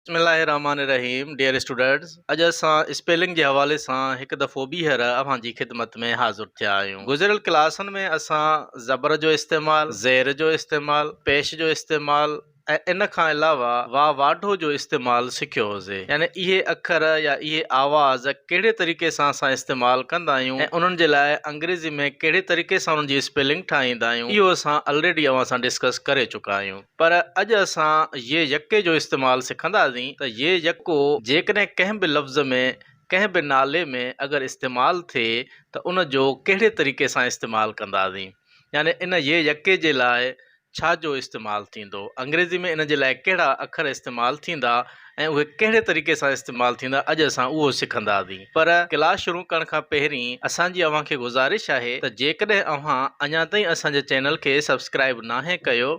बिस्मिल्लाहिर्रहमानिर्रहीम dear students, अॼु असां स्पेलिंग जे हवाले सां हिकु दफ़ो ॿीहर अव्हांजी ख़िदमत में हाज़िर थिया आहियूं। गुज़िरियल क्लासनि में असां ज़बर जो इस्तेमालु, ज़ेर जो इस्तेमालु, पेश जो इस्तेमालु ऐं इन खां अलावा वाह वाढो जो इस्तेमालु सिखियो हुजे। यानी इहे अखर या इहे आवाज़ कहिड़े तरीक़े सां असां इस्तेमालु कंदा आहियूं ऐं उन्हनि जे लाइ अंग्रेज़ी में कहिड़े तरीक़े सां उन्हनि जी स्पेलिंग ठाहींदा आहियूं, इहो असां ऑलरेडी अव्हां सां डिस्कस करे चुका आहियूं। पर अॼु असां ये यके जो इस्तेमालु सिखंदासीं त ये यको जेकॾहिं कंहिं बि लफ़्ज़ में कंहिं बि नाले में अगरि इस्तेमालु थिए त उन जो कहिड़े तरीक़े सां इस्तेमालु कंदासीं। यानी इन ये यके जे लाइ छा जो इस्तेमालु थींदो, अंग्रेज़ी में इन जे लाइ कहिड़ा अखर इस्तेमालु थींदा ऐं उहे कहिड़े तरीक़े सां इस्तेमालु थींदा, अॼु असां उहो सिखंदासीं। पर क्लास शुरू करण खां पहिरीं असांजी अव्हांखे गुज़ारिश आहे त जेकॾहिं अव्हां अञा ताईं असांजे चैनल खे सब्सक्राइब नाहे कयो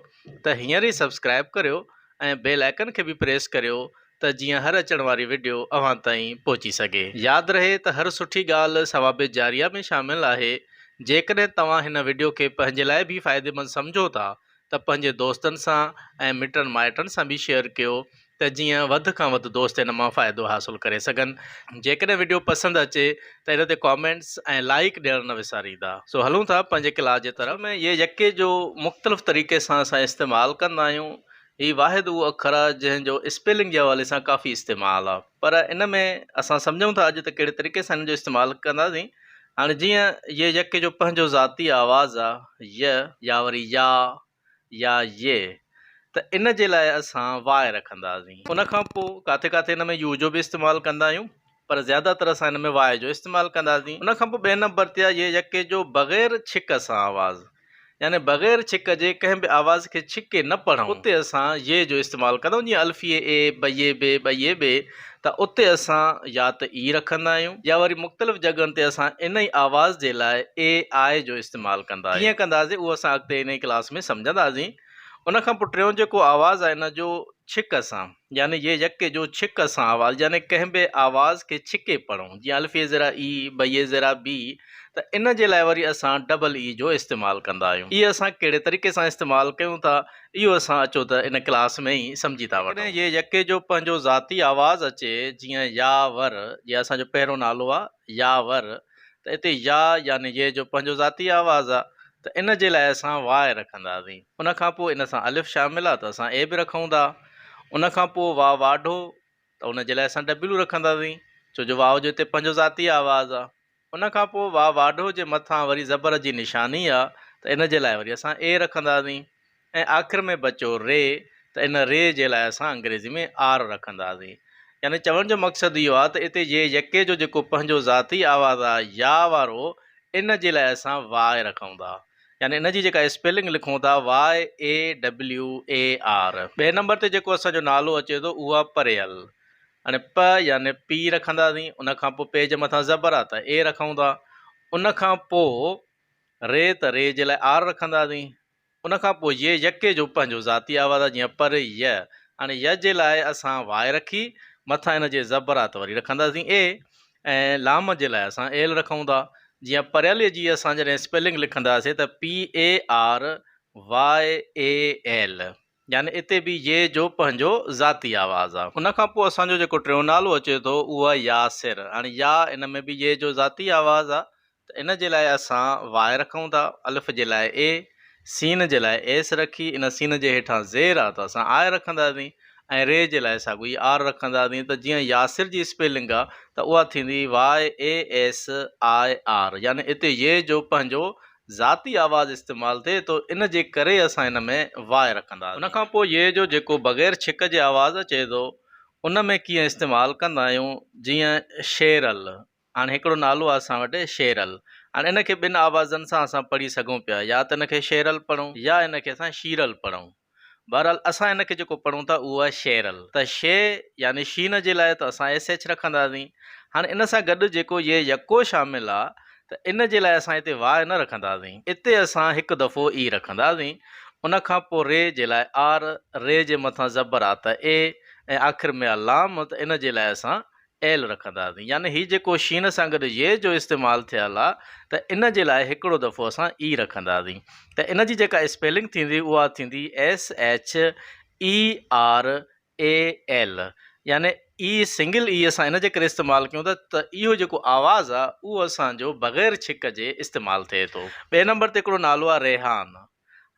त हींअर ई सब्सक्राइब करियो ऐं बेल आइकन खे बि प्रेस करियो त जीअं हर अचण वारी वीडियो अव्हां ताईं पहुची सघे। यादि रहे त हर सुठी ॻाल्हि सवाबे जारिया में शामिल आहे। जेकॾहिं तव्हां हिन वीडियो खे पंहिंजे लाइ बि फ़ाइदेमंद सम्झो था त पंहिंजे दोस्तनि सां ऐं मिटनि माइटनि सां बि शेयर कयो त जीअं वधि खां वधि दोस्त इन मां फ़ाइदो हासिलु करे सघनि। जेकॾहिं वीडियो पसंदि अचे त इन ते कॉमेंट्स ऐं लाइक ॾियणु न विसारींदा। सो हलूं था पंहिंजे क्लास जे तरफ़ में। ये यके जो मुख़्तलिफ़ तरीक़े सां असां इस्तेमालु कंदा आहियूं। ही वाहिद उहो अखर आहे जंहिंजो स्पेलिंग जे हवाले सां काफ़ी इस्तेमालु आहे। पर इन में असां सम्झूं था अॼु त कहिड़े तरीक़े सां इन जो इस्तेमालु कंदासीं। हाणे जीअं ये यके जो पंहिंजो ज़ाती आवाज़ आहे या वरी या ये, त इन जे लाइ असां वाए रखंदासीं। उन खां पोइ किथे किथे इन में यू जो बि इस्तेमालु कंदा आहियूं, पर ज़्यादातर असां इन में वाए जो इस्तेमालु कंदासीं। उन खां पोइ ॿिए नंबर ते आहे ये यके जो बग़ैर छिक सां आवाज़, यानी बग़ैर छिक जे कंहिं बि आवाज़ खे छिके न पढ़ूं, उते असां ये जो इस्तेमालु कंदा आहियूं। जीअं अल्फ़िए ए बये बे त उते असां या त ई रखंदा आहियूं या वरी मुख़्तलिफ़ जॻहियुनि ते असां इन ई आवाज़ जे लाइ ए आए जो इस्तेमालु कंदा आहियूं। कीअं कंदासीं उहो असां अॻिते इन ई क्लास में सम्झंदासीं। उन खां पोइ टियों जेको आवाज़ु आहे इन जो छिक सां, यानी ये यके जो छिक सां आवाज़, यानी कंहिं बि आवाज़ खे छिके पढ़ूं। जीअं अल्फ़िए ज़रा ई, बये ज़रा बी, त इन जे लाइ वरी असां डबल ई जो इस्तेमालु कंदा आहियूं। इहे असां कहिड़े तरीक़े सां इस्तेमालु कयूं था, इहो असां अचो त इन क्लास में ई सम्झी था वठूं। ये यके जो पंहिंजो ज़ाती आवाज़ अचे, जीअं यावर, जीअं असांजो पहिरियों नालो आहे यावर, त हिते यानी ये जो पंहिंजो ज़ाती आवाज़ आहे, त इन जे लाइ असां वाए रखंदासीं। उन खां पोइ इन सां अलिफ़ शामिल आहे त असां ए बि रखूं था। उन खां पोइ वाह वाढो, त उन जे लाइ असां डब्लू रखंदासीं, छो जो वाव जो हिते पंहिंजो ज़ाती आवाज़ आहे। उन खां पोइ वाह वाढो जे मथां वरी ज़बर जी निशानी आहे, त इन जे लाइ वरी असां ए रखंदासीं। ऐं आख़िर में बचो रे, त इन रे जे लाइ असां अंग्रेज़ी में आर रखंदासीं। यानी चवण जो मक़सदु इहो आहे त हिते ये यके जो जेको पंहिंजो ज़ाती आवाज़ आहे या वारो, इन जे लाइ असां वाए रखूं था। यानी इन जी जेका स्पेलिंग लिखूं था YAWAR। ॿिए नंबर ते जेको असांजो नालो अचे थो उहो आहे परेयल। हाणे प यानी पी रखंदासीं। उन खां पोइ पे जे मथां ज़बर आहे त ए रखूं था। उन खां पोइ रे, त रे जे लाइ आर रखंदासीं। उन खां पोइ ये यके जो पंहिंजो ज़ाती आवाज़ आहे, जीअं पर य। हाणे य जे लाइ असां वाए रखी, मथां इन जे ज़बर आहे त वरी रखंदासीं ए, ऐं लाम जे लाइ असां एल रखूं था। जीअं परेल जी असां जॾहिं स्पेलिंग लिखंदासीं त PARYAL, यानी इते बि ये जो पंहिंजो ज़ाती आवाज़ आहे। उन खां पोइ असांजो जेको टियों नालो अचे थो उहो आहे यासिर। हाणे या इन में बि ये जो ज़ाती आवाज़ आहे, त इन जे लाइ असां वाए रखूं था। अलिफ़ जे लाइ ए, सीन जे लाइ एस रखी, इन सीन जे हेठां ज़ेर आहे त असां आए रखंदासीं, ऐं रे जे लाइ साॻियो ई आर रखंदासीं। त जीअं यासिर जी स्पेलिंग आहे त उहा थींदी YASIR, यानी हिते ये जो पंहिंजो ज़ाती आवाज़ इस्तेमालु थिए थो, इन जे करे असां इन में वाए रखंदासीं। उन खां पोइ ये जो जेको बग़ैर छिक जे आवाज़ अचे थो, उन में कीअं इस्तेमालु कंदा आहियूं। जीअं शेरल, हाणे हिकिड़ो नालो आहे असां वटि शेरल। हाणे इन खे ॿिनि आवाज़नि सां असां पढ़ी सघूं पिया, या त इन खे शेरल पढ़ूं या इन खे असां शीरल पढ़ूं। बहरहाल असां इन खे जेको पढ़ूं था उहो आहे शेरल। त शे यानी शीन जे लाइ त असां SH रखंदासीं। हाणे इन सां गॾु जेको ये यको शामिल आहे, त इन जे लाइ असां हिते वाए न रखंदासीं, हिते असां हिकु दफ़ो ई रखंदासीं। उन खां पोइ रे जे लाइ आर, रे जे मथां ज़बर आहे त ए, ऐं आख़िर में आहे लाम, त इन जे लाइ असां एल रखंदासीं। यानी हीउ जेको शीन सां गॾु ये जो इस्तेमालु थियल आहे, त इन जे लाइ हिकिड़ो दफ़ो असां ई रखंदासीं। त इन जी जेका स्पेलिंग थींदी उहा थींदी SHERAL, यानी ई सिंगल ई असां इन जे करे इस्तेमालु कयूं था त इहो जेको आवाज़ु आहे उहो असांजो बग़ैर छिक जे इस्तेमालु थिए थो। ॿिए नंबर ते हिकिड़ो नालो आहे रेहान।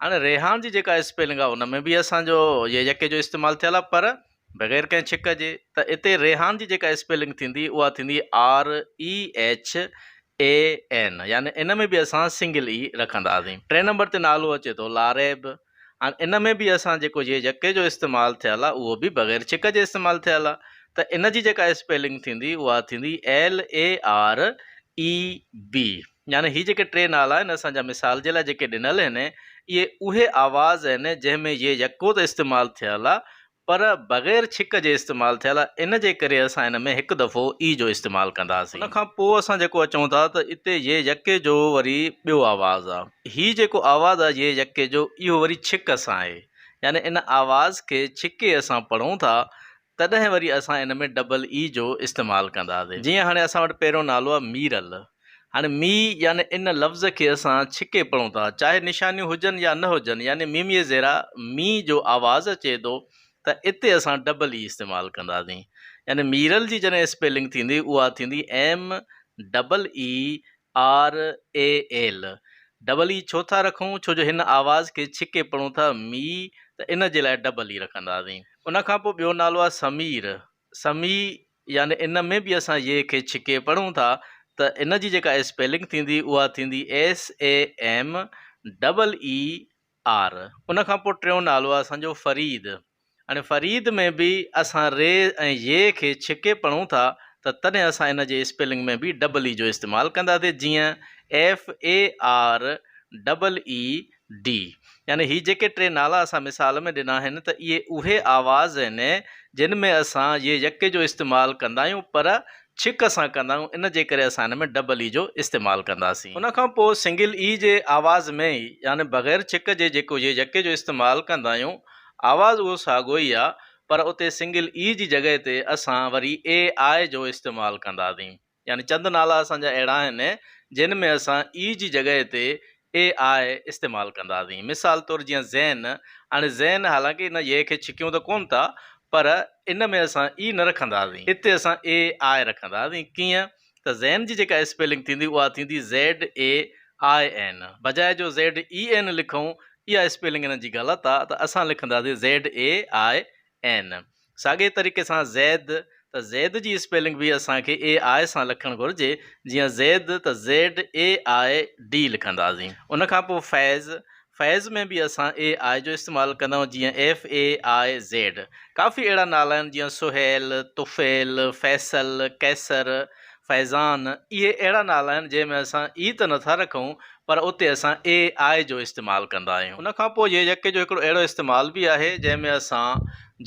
हाणे रेहान जी जेका स्पेलिंग आहे उन में बि असांजो ये यके जो इस्तेमालु थियल आहे पर बग़ैर कंहिं छिक जे। त हिते रेहान जी जेका स्पेलिंग थींदी उहा थींदी REHAN, यानी इन में बि असां सिंगल ई रखंदासीं। टे नंबर ते नालो अचे थो लारेब। हाणे इन में बि असां जेको ये यके जो इस्तेमालु थियल आहे उहो बि बग़ैर छिक जे इस्तेमालु थियल आहे। त इन जी जेका स्पेलिंग थींदी उहा थींदी LAREB। यानी हीअ जेके टे नाला आहिनि असांजा मिसाल जे लाइ जेके ॾिनल आहिनि इहे उहे आवाज़ आहिनि जंहिंमें ये यको त इस्तेमालु थियल आहे पर बग़ैर छिक जे इस्तेमालु थियल आहे। इन जे करे असां हिन में हिकु दफ़ो ई जो इस्तेमालु कंदासीं। उन खां पोइ असां जेको अचूं था त हिते ये यके जो वरी ॿियो आवाज़ु आहे। हीअ जेको आवाज़ु आहे ये यके जो इहो वरी छिक सां आहे। यानी इन आवाज़ खे छिके असां पढ़ूं था तॾहिं वरी असां इन में डबल ई जो इस्तेमालु कंदासीं। जीअं हाणे असां वटि पहिरियों नालो आहे मीरल। हाणे मी यानी इन लफ़्ज़ खे असां छिके पढ़ूं था चाहे निशानियूं हुजनि या न हुजनि, यानी मीमीअ ज़ेरा मी जो आवाज़ु अचे थो त इते असां डबल ई इस्तेमालु कंदासीं। यानी मीरल जी जॾहिं स्पेलिंग थींदी उहा थींदी MEERAL। डबल ई छो था रखूं? छो जो हिन आवाज़ खे छिके पढ़ूं था मी, त इन जे लाइ डबल ई रखंदासीं। उन खां पोइ ॿियो नालो आहे समीर। समी यानी इन में बि असां ये खे छिके पढ़ूं था त इन जी जेका स्पेलिंग थींदी उहा थींदी SAMEER। उन खां पोइ टियों नालो आहे असांजो फरीद। हाणे फरीद में बि असां रे ऐं ये खे छिके पढ़ूं था त तॾहिं असां इन जे स्पेलिंग में बि डबल ई जो इस्तेमालु कंदासीं, जीअं FAREED। यानी हीअ जेके टे नाला असां मिसाल में ॾिना आहिनि त इहे उहे आवाज़ आहिनि जिन में असां ये यके जो इस्तेमालु कंदा आहियूं पर छिक सां कंदा आहियूं। इन जे करे असां हिन में डबल ई जो इस्तेमालु कंदासीं। उन खां पोइ सिंगल ई जे आवाज़ में ई यानी बग़ैर छिक जे जेको ये यके जो इस्तेमालु कंदा आहियूं आवाज़ उहो साॻियो ई आहे पर उते सिंगल ई जी जॻह ते असां वरी AI जो इस्तेमालु कंदासीं। यानी चंद नाला असांजा अहिड़ा आहिनि जिन में असां ई जी जॻह ते AI इस्तेमालु कंदासीं। मिसाल तौरु जीअं ज़ैन। हाणे ज़ैन हालांकि इन ये खे छिकियूं त कोन था पर इन में असां ई न रखंदासीं, हिते असां AI रखंदासीं। कीअं? त ज़ैन जी जेका स्पेलिंग थींदी उहा थींदी ZAIN। बजाए जो ZEN लिखूं इहा स्पेलिंग इन जी ग़लति आहे त असां लिखंदासीं ZAIN। साॻे तरीक़े सां ज़ैद, त ज़ैद जी स्पेलिंग बि असांखे AI सां लिखणु घुरिजे, जीअं ज़ैद त ZAID लिखंदासीं। उन खां पोइ फैज़। फैज़ में बि असां AI जो इस्तेमालु कंदा आहियूं, जीअं FAIZ। काफ़ी अहिड़ा नाला आहिनि जीअं सुहेल, तुफ़ेल, फैसल, कैसर, फैज़ान। इहे अहिड़ा नाला आहिनि जंहिंमें असां ई त नथा रखूं पर उते असां AI जो इस्तेमालु कंदा आहियूं। उन खां पोइ ये यके जो हिकिड़ो अहिड़ो इस्तेमालु बि आहे जंहिंमें असां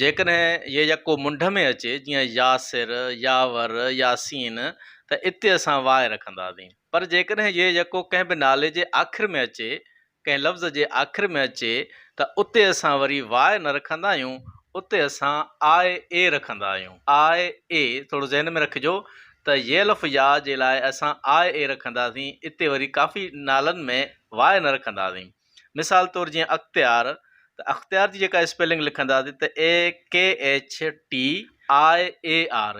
जेकॾहिं ये यको मुंड में अचे जीअं यासिर, यावर, यासीन त इते असां वाए रखंदासीं। पर जेकॾहिं ये यको कंहिं बि नाले जे आख़िर में अचे, कंहिं लफ़्ज़ जे आख़िर में अचे त उते असां वरी वाए न रखंदा आहियूं, उते असां IA रखंदा आहियूं। IA थोरो ज़हन में रखिजो त ये लफ़ या जे लाइ असां IA रखंदासीं, इते वरी काफ़ी नालनि में वाए न रखंदासीं। मिसाल तौरु जीअं अख़्तियार, त अख़्तियार जी जेका स्पेलिंग लिखंदासीं त AKHTIAR।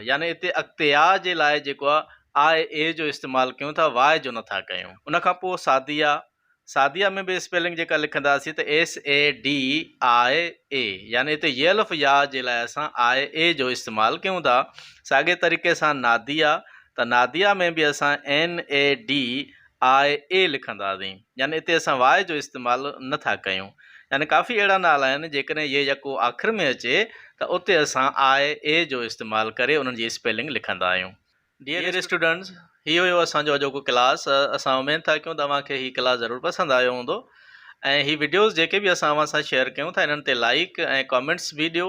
यानी हिते अख़्तियार जे लाइ जेको आहे IA जो इस्तेमालु कयूं था, वाए जो नथा कयूं। उन खां पोइ सादिया। सादिया में बि स्पेलिंग जेका लिखंदासीं त SADIA। यानी हिते ये लफ़ या जे लाइ असां IA जो इस्तेमालु कयूं था। साॻे तरीक़े सां नादिया, त नादिया में बि असां NADIA लिखंदासीं। यानी हिते असां वाए जो इस्तेमालु नथा कयूं। यानी काफ़ी अहिड़ा नाला आहिनि जेकॾहिं ये यको आख़िर में अचे त उते असां IA जो इस्तेमालु करे उन्हनि जी स्पेलिंग लिखंदा आहियूं। डियर स्टूडेंट्स, इहो हुयो असांजो अॼोको क्लास। असां उमेद था कयूं तव्हांखे हीअ क्लास ज़रूरु पसंदि आयो हूंदो ऐं हीअ वीडियोज़ जेके बि असां असां शेयर कयूं था इन्हनि ते लाइक ऐं कॉमेंट्स बि ॾियो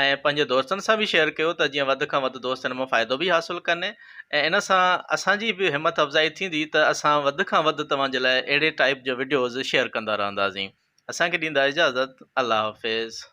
ऐं पंहिंजे दोस्तनि सां बि शेयर कयो त जीअं वधि खां वधि दोस्त हिन मां फ़ाइदो बि हासिलु कनि ऐं इन सां असांजी बि हिमत अफ़ज़ाई थींदी त असां वधि खां वधि तव्हांजे लाइ अहिड़े टाइप जो वीडियोज़ शेयर कंदा रहंदासीं। असांखे ॾींदा इजाज़त। अल्लाह हाफ़िज़।